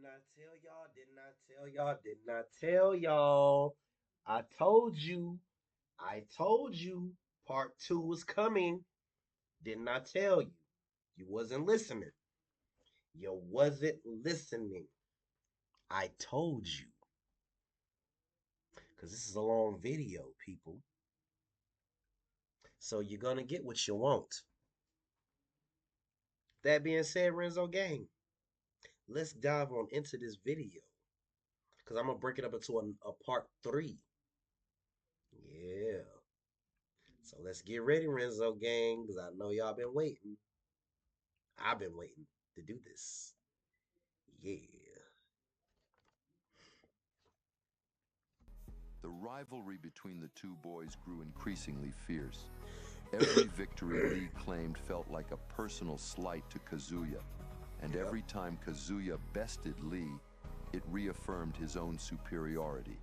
not tell y'all, did not tell y'all, did not tell y'all. I told you, I told you part two was coming. Did not tell you. You wasn't listening. You wasn't listening. I told you. Because this is a long video, people. So you're going to get what you want. That being said, Renzo Gang, let's dive on into this video. Because I'm going to break it up into a part three. Yeah. So let's get ready, Renzo Gang, because I know y'all been waiting. I've been waiting to do this. Yeah. The rivalry between the two boys grew increasingly fierce. Every victory Lee claimed felt like a personal slight to KAZUYA, and every time KAZUYA bested Lee, it reaffirmed his own superiority.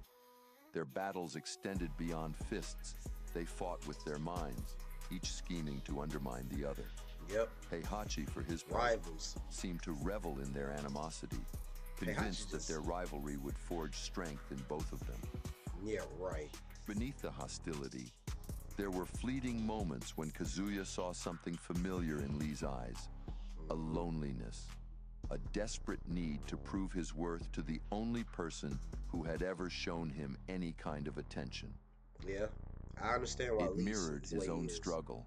Their battles extended beyond fists. They fought with their minds, each scheming to undermine the other. Yep. Heihachi, for his part, Rivals. seemed to revel in their animosity, convinced that their rivalry would forge strength in both of them. Yeah, right. Beneath the hostility, there were fleeting moments when KAZUYA saw something familiar in Lee's eyes. A loneliness, a desperate need to prove his worth to the only person who had ever shown him any kind of attention. Yeah, I understand why It Lee mirrored is the his way he own is. struggle,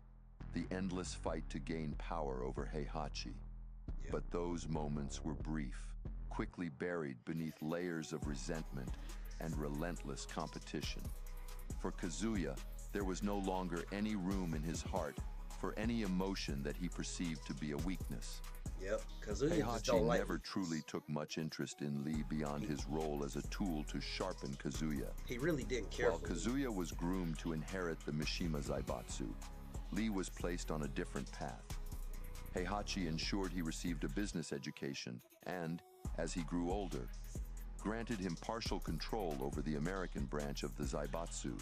the endless fight to gain power over Heihachi. Yep. But those moments were brief, quickly buried beneath layers of resentment and relentless competition. For KAZUYA, there was no longer any room in his heart for any emotion that he perceived to be a weakness. Yep, KAZUYA just don't Heihachi like never weakness. truly took much interest in Lee beyond his role as a tool to sharpen KAZUYA. He really didn't care While for Lee. KAZUYA was groomed to inherit the Mishima Zaibatsu, Lee was placed on a different path. Heihachi ensured he received a business education and, as he grew older, granted him partial control over the American branch of the Zaibatsu.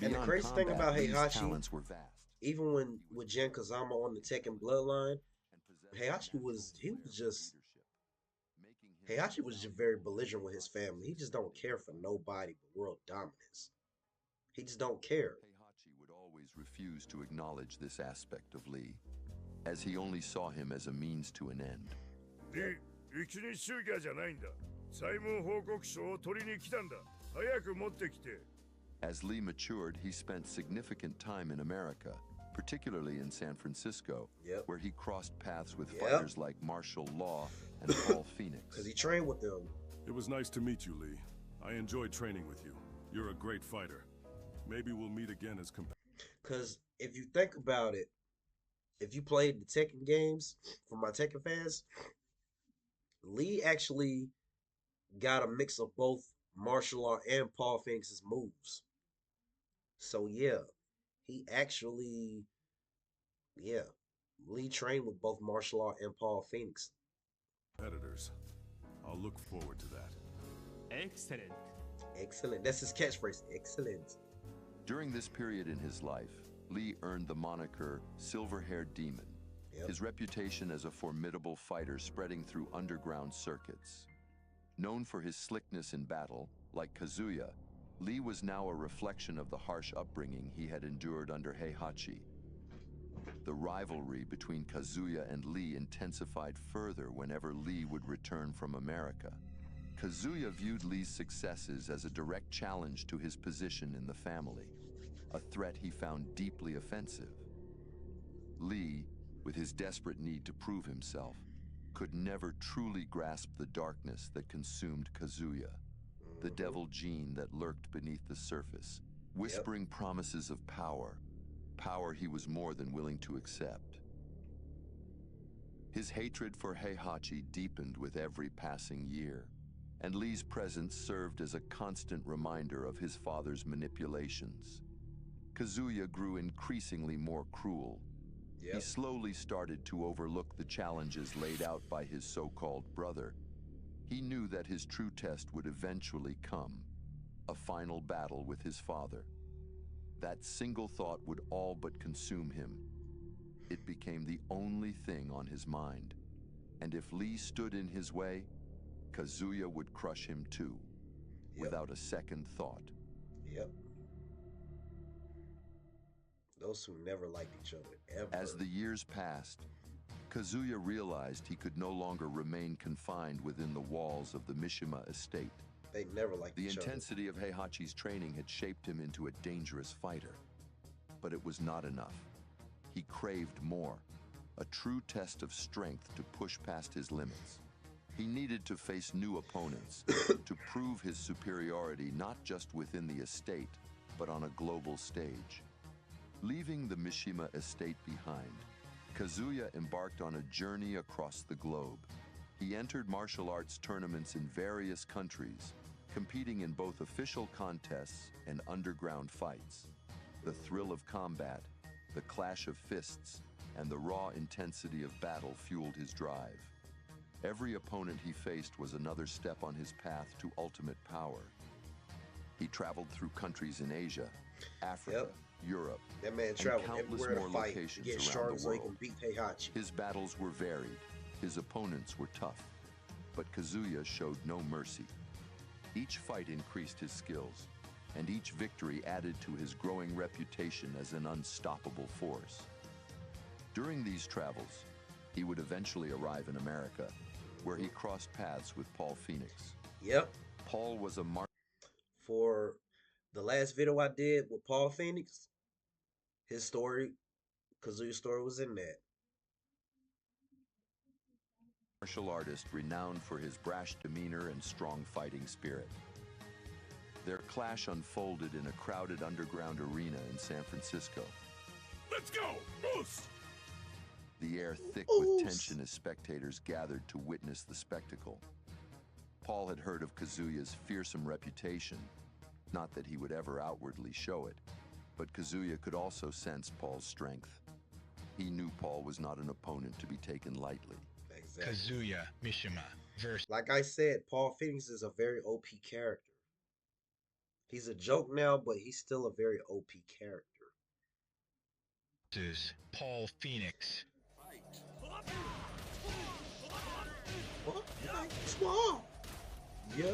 And the Beyond crazy thing combat, about Lee's Heihachi, talents were vast. even when with Jen Kazama on the Tekken bloodline, Heihachi was Heihachi was just very belligerent with his family. He just don't care for nobody but world dominance. He just don't care. Heihachi would always refuse to acknowledge this aspect of Lee, as he only saw him as a means to an end. で、一日集会じゃないんだ。債務報告書を取りに来たんだ。早く持ってきて。As Lee matured, he spent significant time in America, particularly in San Francisco, Yep. where he crossed paths with Yep. fighters like Martial Law and Paul Phoenix. Because he trained with them. It was nice to meet you, Lee. I enjoyed training with you. You're a great fighter. Maybe we'll meet again as Because if you think about it, if you played the Tekken games, for my Tekken fans, Lee actually got a mix of both martial art and Paul Phoenix's moves. So yeah, he actually, yeah, Lee trained with both martial art and Paul Phoenix. competitors. I'll look forward to that. Excellent. Excellent. That's his catchphrase. Excellent. During this period in his life, Lee earned the moniker Silver-Haired Demon, Yep. his reputation as a formidable fighter spreading through underground circuits. Known for his slickness in battle, like KAZUYA, Lee was now a reflection of the harsh upbringing he had endured under Heihachi. The rivalry between KAZUYA and Lee intensified further whenever Lee would return from America. KAZUYA viewed Lee's successes as a direct challenge to his position in the family, a threat he found deeply offensive. Lee, with his desperate need to prove himself, could never truly grasp the darkness that consumed KAZUYA, the devil gene that lurked beneath the surface, whispering promises of power, power he was more than willing to accept. His hatred for Heihachi deepened with every passing year, and Lee's presence served as a constant reminder of his father's manipulations. KAZUYA grew increasingly more cruel. He Yep. slowly started to overlook the challenges laid out by his so-called brother. He knew that his true test would eventually come, a final battle with his father. That single thought would all but consume him. It became the only thing on his mind. And if Lee stood in his way, Kazuya would crush him too, Yep. without a second thought. Yep. Those two never liked each other, ever. As the years passed, Kazuya realized he could no longer remain confined within the walls of the Mishima estate. They never liked The each other. intensity of Heihachi's training had shaped him into a dangerous fighter. But it was not enough. He craved more, a true test of strength to push past his limits. He needed to face new opponents, to prove his superiority not just within the estate, but on a global stage. Leaving the Mishima estate behind, Kazuya embarked on a journey across the globe. He entered martial arts tournaments in various countries, competing in both official contests and underground fights. The thrill of combat, the clash of fists, and the raw intensity of battle fueled his drive. Every opponent he faced was another step on his path to ultimate power. He traveled through countries in Asia, Africa, Europe, That man and traveled countless everywhere more to fight, to locations get around strong the so he world. can beat Heihachi. His battles were varied, his opponents were tough, but Kazuya showed no mercy. Each fight increased his skills, and each victory added to his growing reputation as an unstoppable force. During these travels, he would eventually arrive in America, where he crossed paths with Paul Phoenix. Yep. Paul was a For the last video I did with Paul Phoenix, his story, Kazuya's story was in that. martial artist renowned for his brash demeanor and strong fighting spirit. Their clash unfolded in a crowded underground arena in San Francisco. Let's go! Moose! The air thick Oof. with tension as spectators gathered to witness the spectacle. Paul had heard of Kazuya's fearsome reputation, not that he would ever outwardly show it, but Kazuya could also sense Paul's strength. He knew Paul was not an opponent to be taken lightly. Exactly. KAZUYA MISHIMA versus Like I said, Paul Phoenix is a very OP character. He's a joke now, but he's still a very OP character. Paul Phoenix. What? Like, small. Yeah.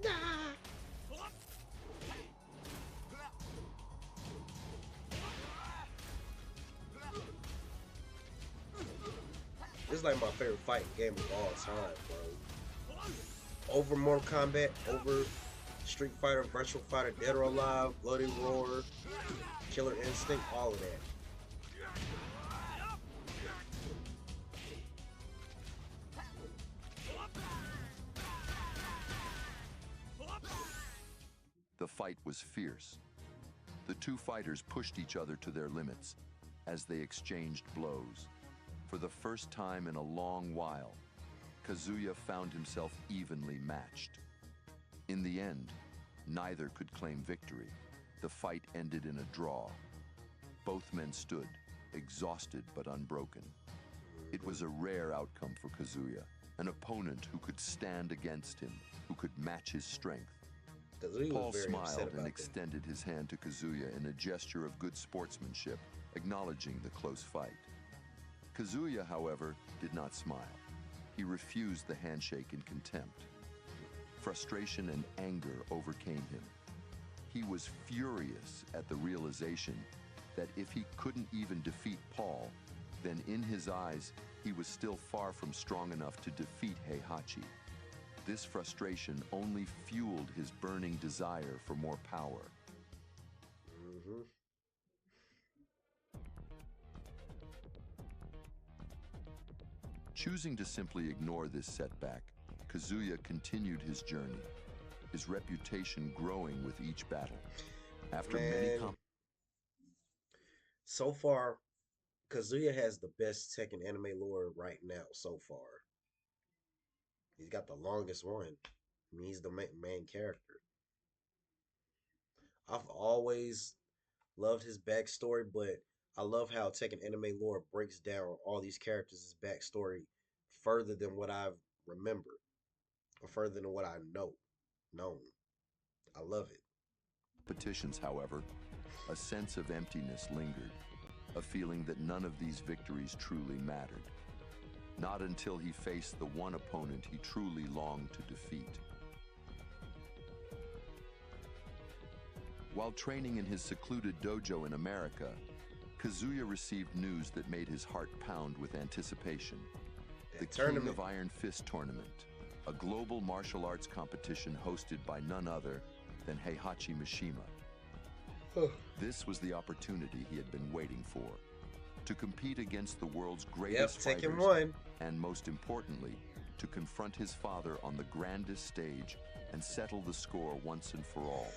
Nah. This is like my favorite fighting game of all time, bro. Over Mortal Kombat, over Street Fighter, Virtual Fighter, Dead or Alive, Bloody Roar, Killer Instinct, all of that. The fight was fierce. The two fighters pushed each other to their limits as they exchanged blows. For the first time in a long while, Kazuya found himself evenly matched. In the end, neither could claim victory. The fight ended in a draw. Both men stood, exhausted but unbroken. It was a rare outcome for Kazuya, an opponent who could stand against him, who could match his strength. Kazuya Paul was very upset smiled about and that. extended his hand to Kazuya in a gesture of good sportsmanship, acknowledging the close fight. Kazuya, however, did not smile. He refused the handshake in contempt. Frustration and anger overcame him. He was furious at the realization that if he couldn't even defeat Paul, then in his eyes, he was still far from strong enough to defeat Heihachi. This frustration only fueled his burning desire for more power. Mm-hmm. Choosing to simply ignore this setback, Kazuya continued his journey, his reputation growing with each battle. After many Man, so far, Kazuya has the best Tekken anime lore right now, so far. He's got the longest one. I mean, he's the main character. I've always loved his backstory, but I love how Tekken anime lore breaks down all these characters' backstory further than what I remember, or further than what I known. I love it. competitions, however, a sense of emptiness lingered, a feeling that none of these victories truly mattered. not until he faced the one opponent he truly longed to defeat. While training in his secluded dojo in America, KAZUYA received news that made his heart pound with anticipation. The King of Iron Fist tournament, a global martial arts competition hosted by none other than Heihachi Mishima. This was the opportunity he had been waiting for, to compete against the world's greatest fighters, and most importantly, to confront his father on the grandest stage and settle the score once and for all.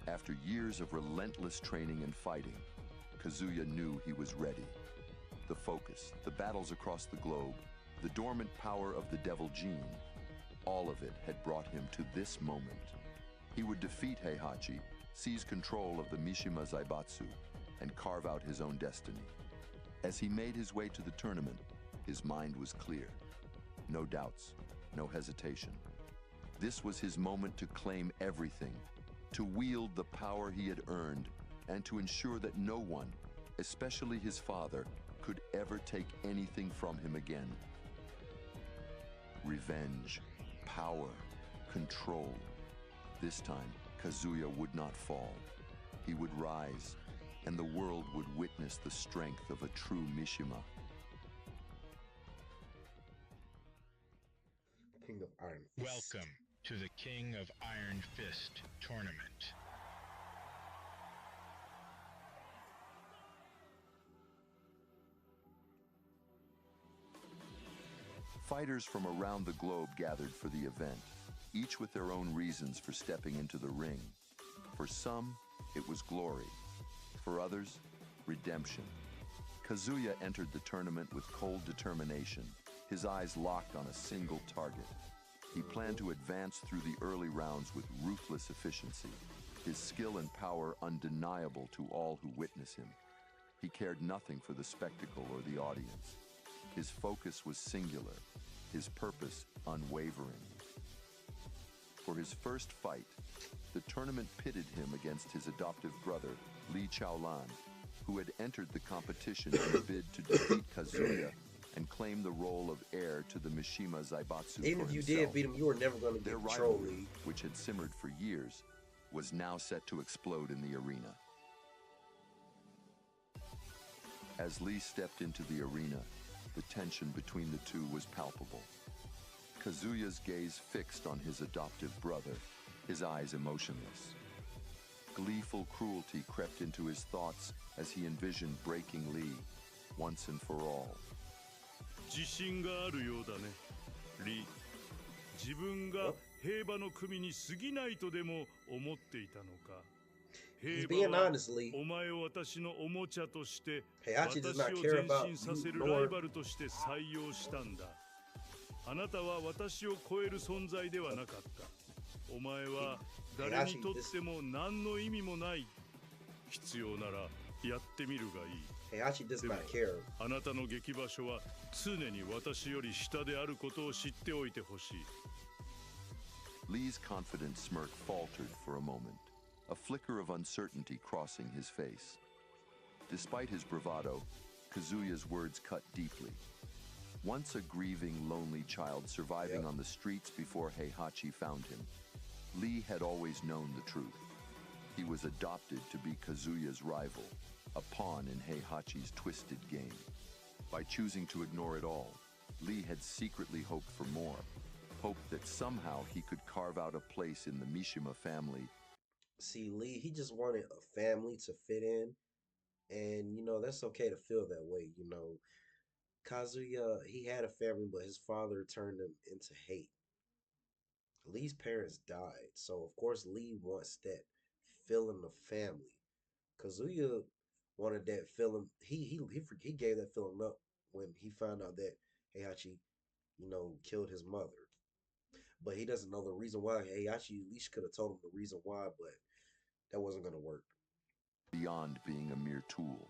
After years of relentless training and fighting, KAZUYA knew he was ready. The focus, the battles across the globe, the dormant power of the devil gene, all of it had brought him to this moment. He would defeat Heihachi, seize control of the Mishima Zaibatsu, and carve out his own destiny. As he made his way to the tournament, his mind was clear. No doubts, no hesitation. This was his moment to claim everything, to wield the power he had earned, and to ensure that no one, especially his father, could ever take anything from him again. Revenge, power, control. This time, KAZUYA would not fall. He would rise, and the world would witness the strength of a true Mishima. King of Iron Fist. Welcome to the King of Iron Fist tournament. Fighters from around the globe gathered for the event, each with their own reasons for stepping into the ring. For some, it was glory. For others, redemption. KAZUYA entered the tournament with cold determination, his eyes locked on a single target. He planned to advance through the early rounds with ruthless efficiency, his skill and power undeniable to all who witness him. He cared nothing for the spectacle or the audience. His focus was singular, his purpose unwavering. For his first fight, the tournament pitted him against his adoptive brother, Lee Chaolan, who had entered the competition in a bid to defeat KAZUYA and claim the role of heir to the Mishima Zaibatsu. Even if you did beat him, you were never going to get control, Lee. Which had simmered for years, was now set to explode in the arena. As Lee stepped into the arena, the tension between the two was palpable. KAZUYA's gaze fixed on his adoptive brother, his eyes emotionless. Gleeful cruelty crept into his thoughts as he envisioned breaking Lee, once and for all. 自信があるようだね、リー。自分が平和の組に過ぎないとでも思っていたのか。平和はお前を私のおもちゃとして私を前進させるライバルとして採用したんだ。あなたは私を超える存在ではなかった。お前は誰にとっても何の意味もない。必要ならやってみるがいい。でもあなたの激場所は常に私より下であることを知っておいてほしい。Lee's confident smirk faltered for a moment, a flicker of uncertainty crossing his face. Despite his bravado, KAZUYA's words cut deeply. Once a grieving, lonely child surviving on the streets before Heihachi found him, Lee had always known the truth. He was adopted to be KAZUYA's rival, a pawn in Heihachi's twisted game. By choosing to ignore it all, Lee had secretly hoped for more, hoped that somehow he could carve out a place in the Mishima family. See, Lee, he just wanted a family to fit in, and, you know, that's okay to feel that way, you know. KAZUYA, he had a family, but his father turned him into hate. Lee's parents died, so of course Lee wants that feeling of family. KAZUYA wanted that feeling. He gave that feeling up when he found out that Heihachi, you know, killed his mother. But he doesn't know the reason why. Heihachi at least could have told him the reason why, but that wasn't going to work. Beyond being a mere tool,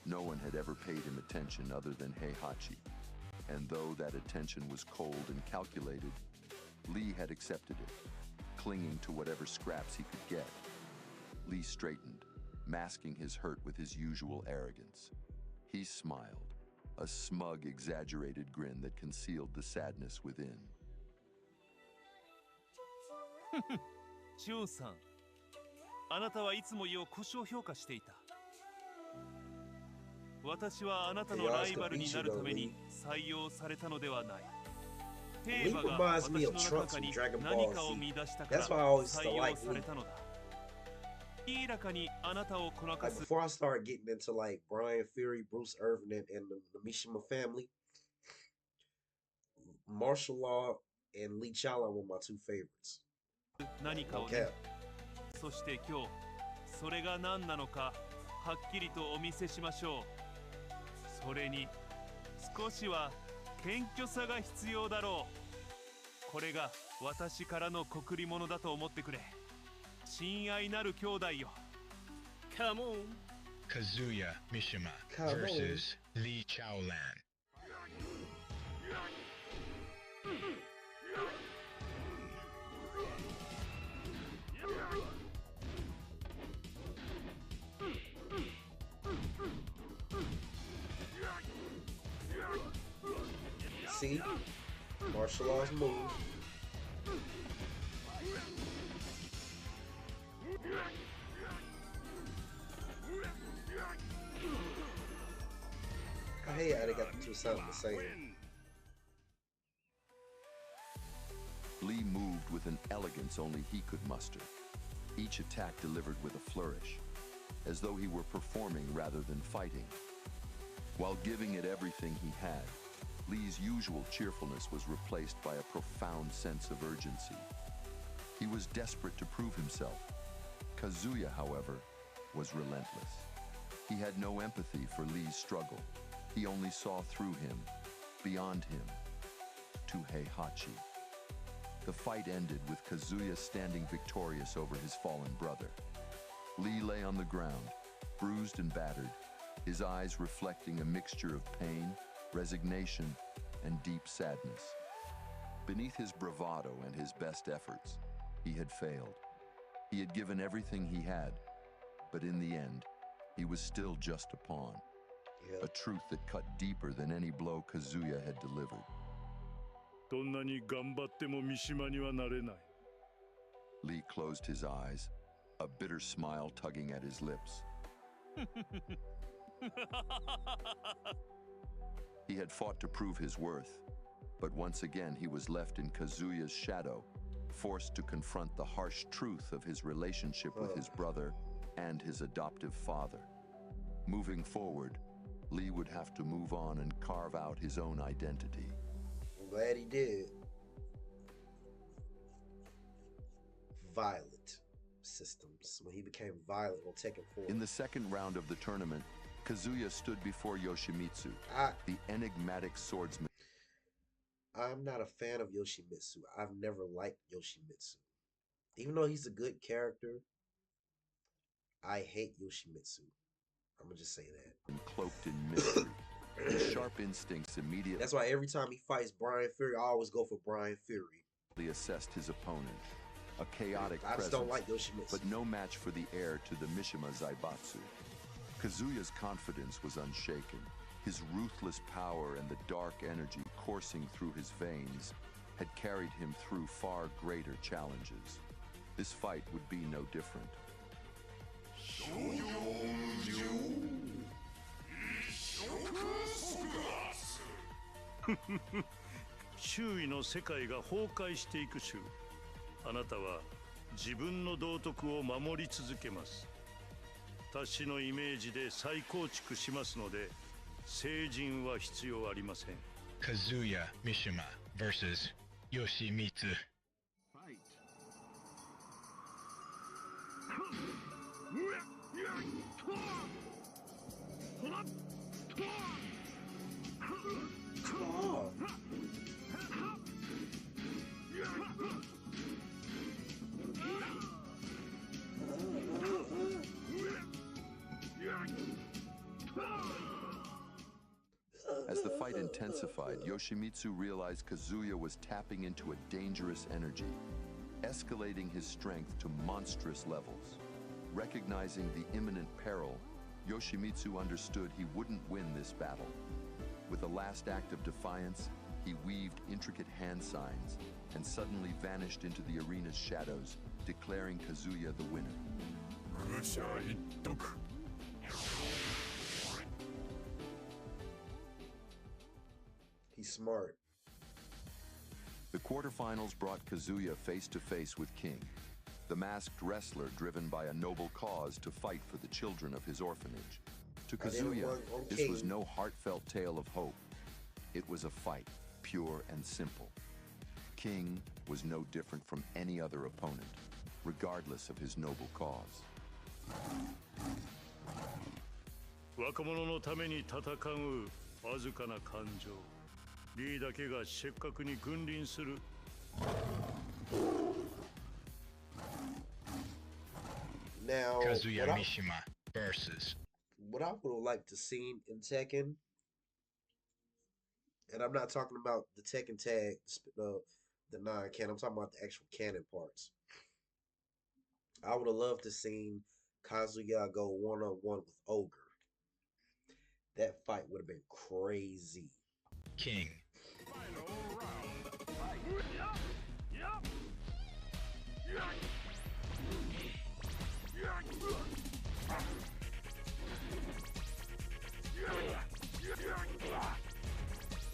no one had ever paid him attention other than Heihachi. And though that attention was cold and calculated, Lee had accepted it, clinging to whatever scraps he could get. Lee straightened, masking his hurt with his usual arrogance. He smiled, a smug, exaggerated grin that concealed the sadness within. ジュンさん、あなたはいつも胃を腰を評価していた。私はあなたのライバルになるために採用されたのではない。兵馬が私の中に何かを見出したから採用されたのだ。明らかにあなたをこなか Like す。before I start getting into like Brian Fury, Bruce Irvin, and the Mishima family, martial law and Lee Chala were my two favorites. 何か No をね。 cap. そして今日、それが何なのかはっきりとお見せしましょう。それに少しは謙虚さが必要だろう。これが私からの贈り物だと思ってくれ。親愛なる兄弟よ。Come on. KAZUYA MISHIMA Come on. versus Lee Chaolan. See? Martial laws move. I hate how they got the two sounding the same. Lee moved with an elegance only he could muster. Each attack delivered with a flourish, as though he were performing rather than fighting. While giving it everything he had, Lee's usual cheerfulness was replaced by a profound sense of urgency. He was desperate to prove himself. KAZUYA, however, was relentless. He had no empathy for Lee's struggle. He only saw through him, beyond him, to Heihachi. The fight ended with KAZUYA standing victorious over his fallen brother. Lee lay on the ground, bruised and battered, his eyes reflecting a mixture of pain, resignation, and deep sadness. Beneath his bravado and his best efforts, he had failed. He had given everything he had, but in the end, he was still just a pawn. Yeah. A truth that cut deeper than any blow KAZUYA had delivered. どんなに頑張っても三島にはなれない。 Lee closed his eyes, a bitter smile tugging at his lips. He had fought to prove his worth, but once again he was left in KAZUYA's shadow, forced to confront the harsh truth of his relationship with his brother and his adoptive father. Moving forward, Lee would have to move on and carve out his own identity. I'm glad he did. Violent systems. When he became violent on Tekken 4. In the second round of the tournament, KAZUYA stood before Yoshimitsu, the enigmatic swordsman. I'm not a fan of Yoshimitsu. I've never liked Yoshimitsu. Even though he's a good character, I hate Yoshimitsu. I'm gonna just say that. And cloaked in mystery. His sharp instincts immediately That's why every time he fights Brian Fury, I always go for Brian Fury. assessed his opponent. A chaotic I just presence, don't like Yoshimitsu. but no match for the heir to the Mishima Zaibatsu. KAZUYA's confidence was unshaken. His ruthless power and the dark energy coursing through his veins had carried him through far greater challenges. This fight would be no different. 周囲の世界が崩壊していく週、あなたは自分の道徳を守り続けます。私のイメージで再構築しますので、聖人は必要ありません。 KAZUYA MISHIMA versus Yoshimitsu. Oh. As the fight intensified, Yoshimitsu realized KAZUYA was tapping into a dangerous energy, escalating his strength to monstrous levels. Recognizing the imminent peril, Yoshimitsu understood he wouldn't win this battle. With a last act of defiance, he weaved intricate hand signs and suddenly vanished into the arena's shadows, declaring Kazuya the winner. He's smart. The quarterfinals brought Kazuya face to face with King, the masked wrestler driven by a noble cause to fight for the children of his orphanage. To Kazuya, this was no heartfelt tale of hope. It was a fight, pure and simple. King was no different from any other opponent, regardless of his noble cause. 若者のために戦うわずかな感情。リーだけがせっかくに君臨する。Now, KAZUYA MISHIMA versus. What I would have liked to see in Tekken, and I'm not talking about the Tekken tag, the non-canon. I'm talking about the actual canon parts. I would have loved to seen Kazuya go one-on-one with Ogre. That fight would have been crazy. King.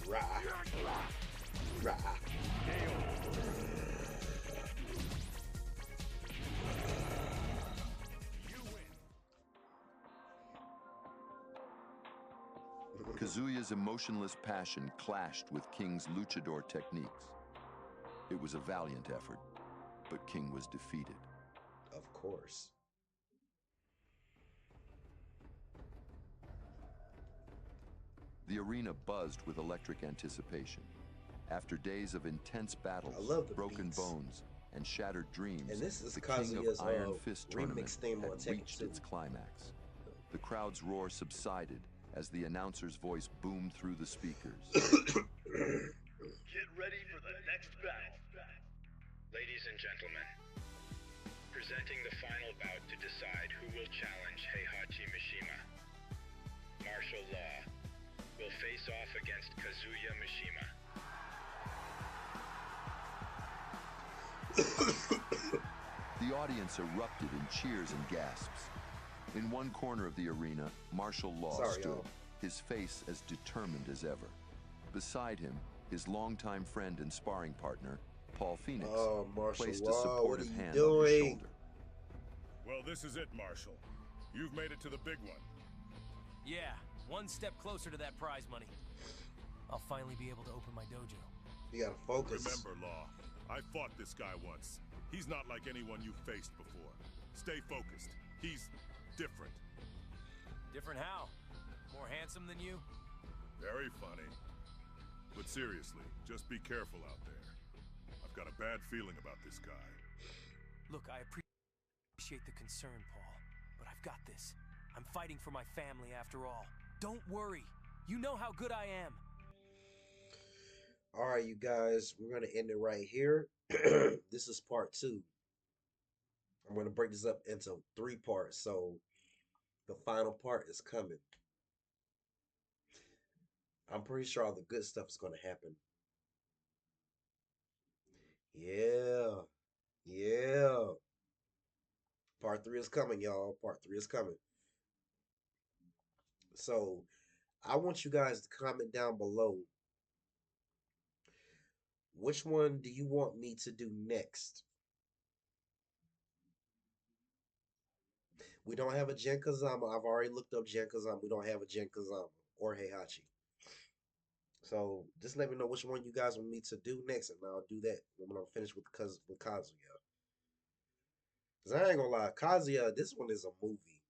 Rah. Rah. Kazuya's emotionless passion clashed with King's luchador techniques. It was a valiant effort, but King was defeated. Of course. The arena buzzed with electric anticipation. After days of intense battles, broken bones, and shattered dreams, and this is the Kazuya's King of Iron Fist tournament theme on had reached its climax. The crowd's roar subsided as the announcer's voice boomed through the speakers. Get ready for the next battle. Ladies and gentlemen, presenting the final bout to decide who will challenge Heihachi Mishima. Martial Law will face off against KAZUYA Mishima. The audience erupted in cheers and gasps. In one corner of the arena, Martial Law stood, his face as determined as ever. Beside him, his longtime friend and sparring partner, Paul Phoenix, placed a supportive hand on his shoulder. Well, this is it, Marshall. You've made it to the big one. Yeah, one step closer to that prize money. I'll finally be able to open my dojo. You gotta focus. Remember, Law, I fought this guy once. He's not like anyone you've faced before. Stay focused. He's different. Different how? More handsome than you? Very funny. But seriously, just be careful out there. I've got a bad feeling about this guy. Look, I appreciate the concern, Paul, but I've got this. I'm fighting for my family after all. Don't worry. You know how good I am. All right, you guys, we're going to end it right here. This is part 2. I'm going to break this up into 3 parts. So the final part is coming. I'm pretty sure all the good stuff is going to happen. Yeah. Yeah. Part 3 is coming, y'all. Part 3 is coming. So I want you guys to comment down below. Which one do you want me to do next? We don't have a Gen Kazama. I've already looked up Gen Kazama. We don't have a Gen Kazama or Heihachi. So just let me know which one you guys want me to do next, and I'll do that when I'm finished with Kazuya. Because I ain't gonna lie, Kazuya, this one is a movie.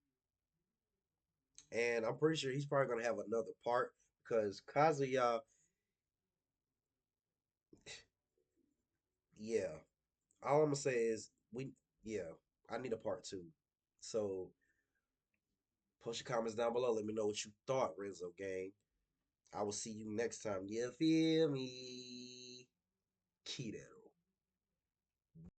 And I'm pretty sure he's probably gonna have another part because Kazuya, yeah. All I'm gonna say is I need a part 2. So post your comments down below. Let me know what you thought, Renzo gang. I will see you next time. You feel me? Keto.